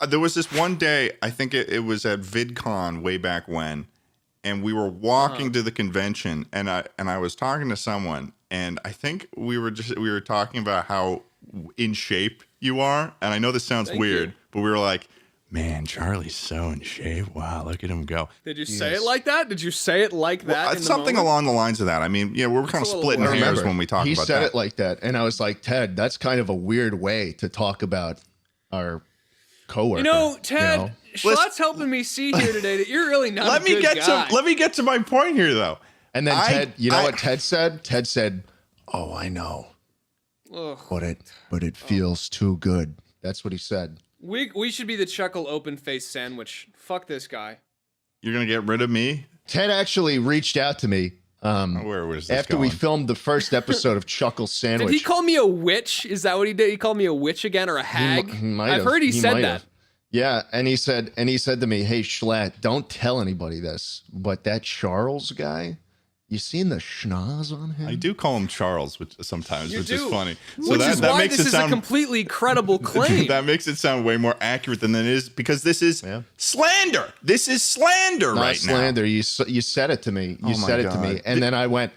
There was this one day, I think it was at VidCon way back when, and we were walking to the convention, and I was talking to someone, and I think we were talking about how in shape you are, and I know this sounds weird, but we were like, man, Charlie's so in shape. Wow, look at him go. Did you say it like that? Did you say it like that? Well, something along the lines of that. I mean, we're kind of splitting hairs when we talk about that. He said it like that, and I was like, Ted, that's kind of a weird way to talk about our coworker. Ted, Schlatt's helping me see here today that you're really not a good guy. Let me get to my point here, though. And then Ted, you know what Ted said? Ted said, "Oh, I know, but it feels too good." That's what he said. We should be the Chuckle open face sandwich. Fuck this guy. You're gonna get rid of me? Ted actually reached out to me. Where was this after going? we filmed the first episode of Chuckle Sandwich? Did he call me a witch? Is that what he did? He called me a witch again or a hag? I've heard he said that. Yeah, and he said to me, "Hey Schlatt, don't tell anybody this, but that Charles guy, you seen the schnoz on him?" I do call him Charles, which is funny. Which is why this is a completely credible claim. That makes it sound way more accurate than it is, because this is slander. This is slander right now. Slander. You said it to me. You said it to me, and then I went,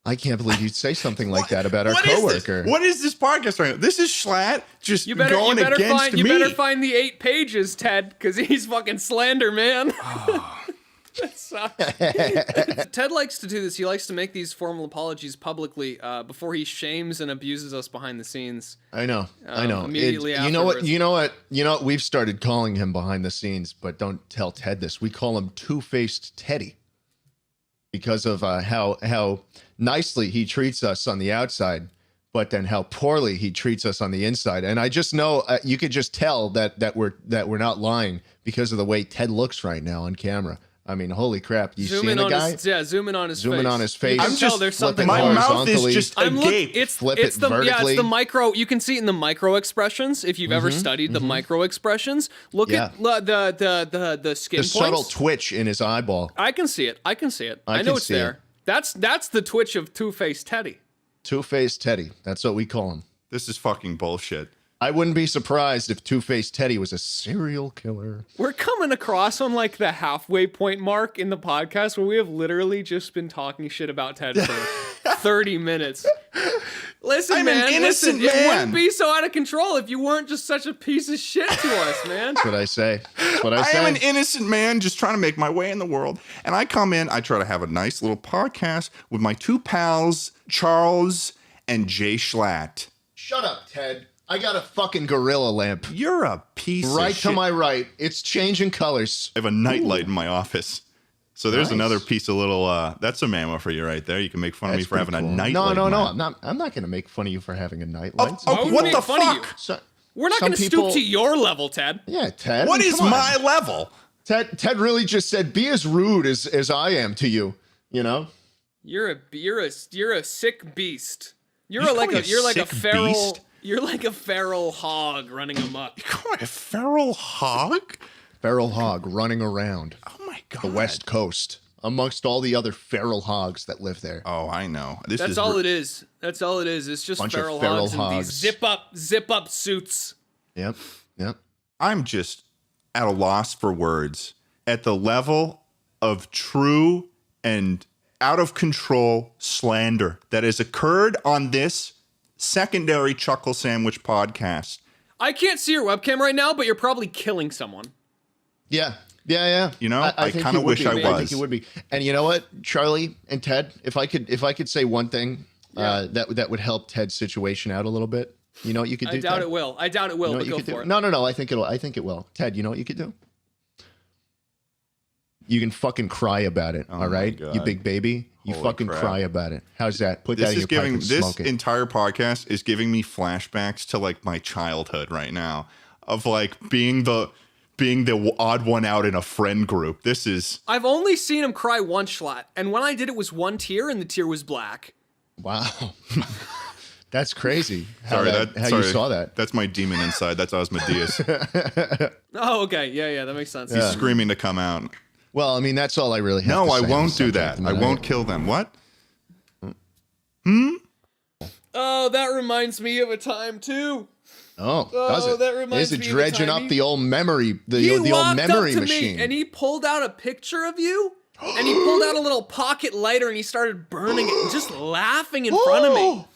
I can't believe you'd say something like that about our coworker. What is this podcast right now? This is Schlatt just going against me. You better find the 8 pages, Ted, because he's fucking slander, man. That sucks. Ted likes to do this. He likes to make these formal apologies publicly before he shames and abuses us behind the scenes. I know. Immediately afterwards. You know what? We've started calling him behind the scenes, but don't tell Ted this. We call him Two-Faced Teddy because of how nicely he treats us on the outside, but then how poorly he treats us on the inside. And I just know you could just tell that we're not lying because of the way Ted looks right now on camera. I mean, holy crap! You see the guy? Zoom in on his face. Zoom in on his face. I'm just there's something. My mouth is just agape. It's vertically. It's the micro. You can see it in the micro expressions if you've ever studied the micro expressions. Look at the skin the points. subtle twitch in his eyeball. I can see it. I know it's there. That's the twitch of Two-Faced Teddy. Two-Faced Teddy. That's what we call him. This is fucking bullshit. I wouldn't be surprised if Two-Faced Teddy was a serial killer. We're coming across on like the halfway point mark in the podcast where we have literally just been talking shit about Ted for 30 minutes. Listen, I'm man, an innocent man. It wouldn't be so out of control if you weren't just such a piece of shit to us, man. That's what I say. I am an innocent man just trying to make my way in the world. And I come in, I try to have a nice little podcast with my 2 pals, Charles and Jay Schlatt. Shut up, Ted. I got a fucking gorilla lamp. You're a piece of shit. Right to my right. It's changing colors. I have a nightlight in my office. So there's another piece of little, that's some ammo for you right there. You can make fun of me for having a nightlight. No. I'm not going to make fun of you for having a nightlight. What the fuck? We're not going to stoop to your level, Ted. Yeah, Ted. What is my level? Ted really just said, be as rude as I am to you, you know? You're a sick beast. You're like a feral beast? You're like a feral hog running amok. You call it a feral hog? Feral hog running around. Oh my God. The West Coast. Amongst all the other feral hogs that live there. Oh, I know. That's all it is. That's all it is. It's just feral hogs in these zip up suits. Yep. I'm just at a loss for words at the level of true and out of control slander that has occurred on this secondary Chuckle Sandwich podcast. I can't see your webcam right now, but you're probably killing someone. Yeah. You know, I kind of wish I was. I think you would be. And you know what, Charlie and Ted, if I could say one thing that would help Ted's situation out a little bit. You know what you could do? I doubt it will, but go for it. No. I think it will. Ted, you know what you could do? You can fucking cry about it, all right? You big baby. You fucking cry about it. How's that? Put that in your pipe and smoke it. This entire podcast is giving me flashbacks to like my childhood right now of like being the odd one out in a friend group. This is... I've only seen him cry once, Schlatt, and when I did it was 1 tear and the tear was black. Wow. That's crazy. How you saw that. That's my demon inside. That's Osmodeus. Oh, okay. Yeah, that makes sense. He's screaming to come out. Well, I mean, that's all I really have to say. No, I won't do that. I won't kill them. What? Oh, that reminds me of a time too. Oh, does it? That reminds Is it me of a dredging time up the old memory, the old walked memory up to machine? me and he pulled out a picture of you, and he pulled out a little pocket lighter and he started burning it and just laughing in front of me.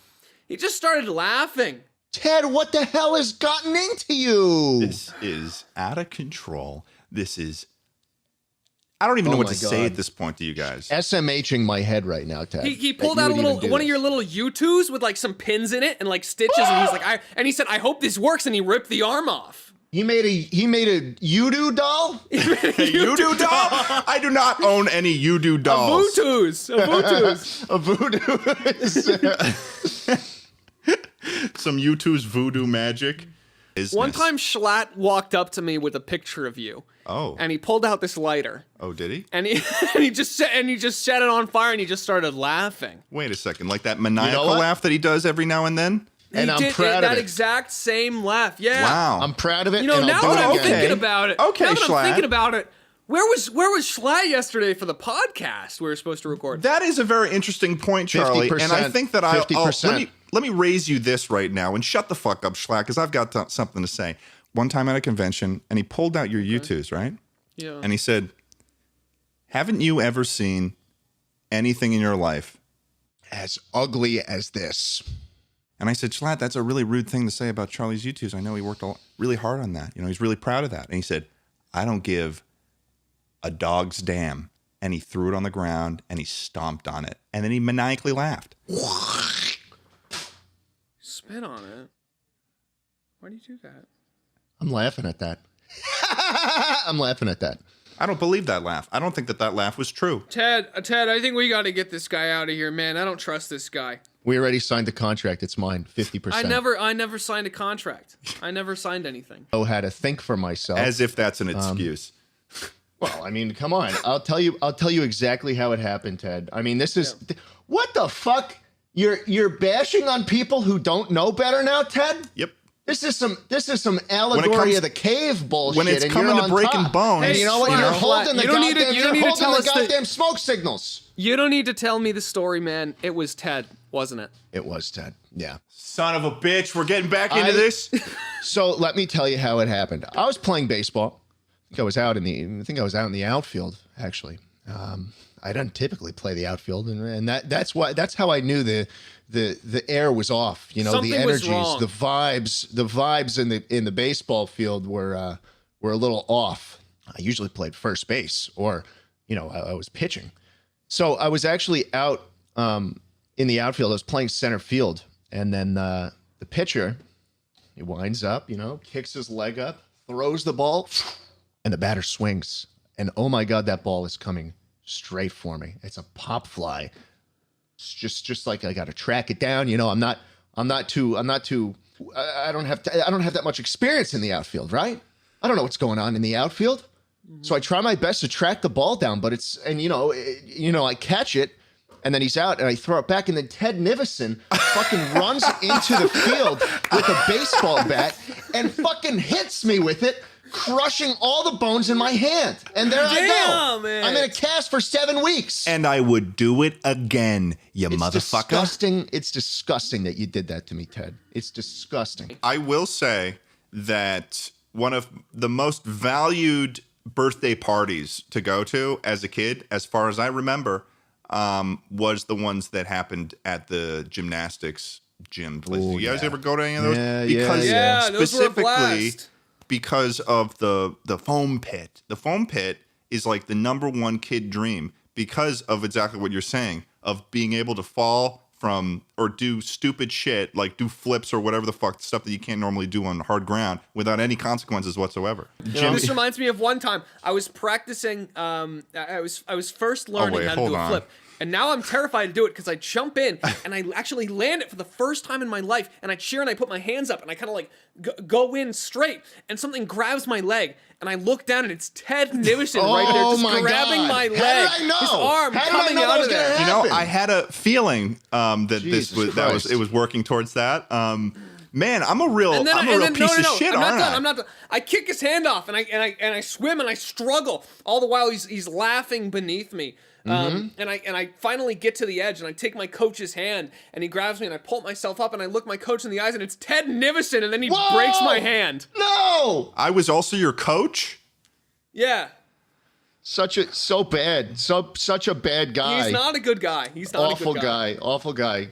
He just started laughing. Ted, what the hell has gotten into you? This is out of control. This is... I don't even know what to say at this point to you guys. SMHing my head right now, Ted. He pulled out one of your little U2s with like some pins in it and like stitches, and he's like, he said, I hope this works, and he ripped the arm off. He made a U-Doo doll? A U-Doo doll? I do not own any U-Doo dolls. A Vutus. A voodoo. Some U2's voodoo magic. One time Schlatt walked up to me with a picture of you. Oh. And he pulled out this lighter. Oh, did he? And he just set it on fire, and he just started laughing. Wait a second, like that maniacal laugh that he does every now and then? And I'm proud of that it. exact same laugh. Yeah. Wow. I'm proud of it. You know, and now I'll that do I'm it again. thinking about it. Okay, now that Schlatt. I'm thinking about it. Where was Schlatt yesterday for the podcast we were supposed to record? That is a very interesting point, Charlie. 50%, and I think that 50%. let me raise you this right now and shut the fuck up, Schlatt, because I've got something to say. One time at a convention, and he pulled out your U2s, right? Yeah. And he said, haven't you ever seen anything in your life as ugly as this? And I said, Schlatt, that's a really rude thing to say about Charlie's U2s. I know he worked really hard on that. You know, he's really proud of that. And he said, I don't give a dog's damn. And he threw it on the ground and he stomped on it. And then he maniacally laughed. Spit on it. Why do you do that? I'm laughing at that. I'm laughing at that. I don't believe that laugh. I don't think that laugh was true. Ted, I think we got to get this guy out of here, man. I don't trust this guy. We already signed the contract. It's mine, 50%. I never signed a contract. I never signed anything. I know how to think for myself. As if that's an excuse. Well, I mean, come on. I'll tell you exactly how it happened, Ted. I mean, this is what the fuck? You're bashing on people who don't know better now, Ted? Yep. This is some allegory of the cave bullshit. When it's coming to breaking bones. And you know what? You're holding the goddamn smoke signals. You don't need to tell me the story, man. It was Ted, wasn't it? It was Ted. Yeah. Son of a bitch. We're getting back into this. So let me tell you how it happened. I was playing baseball. I think I was out in the outfield, actually. I don't typically play the outfield, and that's how I knew the air was off. You know, Something the energies, was wrong. the vibes in the baseball field were a little off. I usually played first base, or I was pitching. So I was actually out in the outfield. I was playing center field, and then the pitcher, he winds up, kicks his leg up, throws the ball, and the batter swings. And oh my God, that ball is coming straight for me. It's a pop fly. It's just like I got to track it down. I don't have that much experience in the outfield, right? I don't know what's going on in the outfield. So I try my best to track the ball down, but I catch it, and then he's out, and I throw it back, and then Ted Nivison fucking runs into the field with a baseball bat and fucking hits me with it, crushing all the bones in my hand. And there I go. Man. I'm in a cast for 7 weeks. And I would do it again, you motherfucker. Disgusting. It's disgusting that you did that to me, Ted. It's disgusting. I will say that one of the most valued birthday parties to go to as a kid, as far as I remember, was the ones that happened at the gymnastics gym place. Ooh, you guys yeah. ever go to any of those? Yeah, those were a specifically blast. because of the foam pit. The foam pit is like the number one kid dream because of exactly what you're saying, of being able to fall from or do stupid shit, like do flips or whatever the fuck, stuff that you can't normally do on hard ground without any consequences whatsoever. This reminds me of one time I was practicing. I was first learning how to do a flip. And now I'm terrified to do it because I jump in and I actually land it for the first time in my life. And I cheer and I put my hands up and I kind of like go in straight. And something grabs my leg. And I look down and it's Ted Nivison right there just grabbing my leg. How did I know? His arm How did I coming know that out was of gonna there. happen? I had a feeling that it was working towards that. Man, I'm a real piece of shit, I'm aren't I? I'm not done. I kick his hand off and I swim and I struggle all the while he's laughing beneath me. And I finally get to the edge, and I take my coach's hand, and he grabs me, and I pull myself up, and I look my coach in the eyes, and it's Ted Nivison, and then he breaks my hand. No! I was also your coach? Yeah. Such a bad guy. He's not a good guy. He's not a good guy. Awful guy.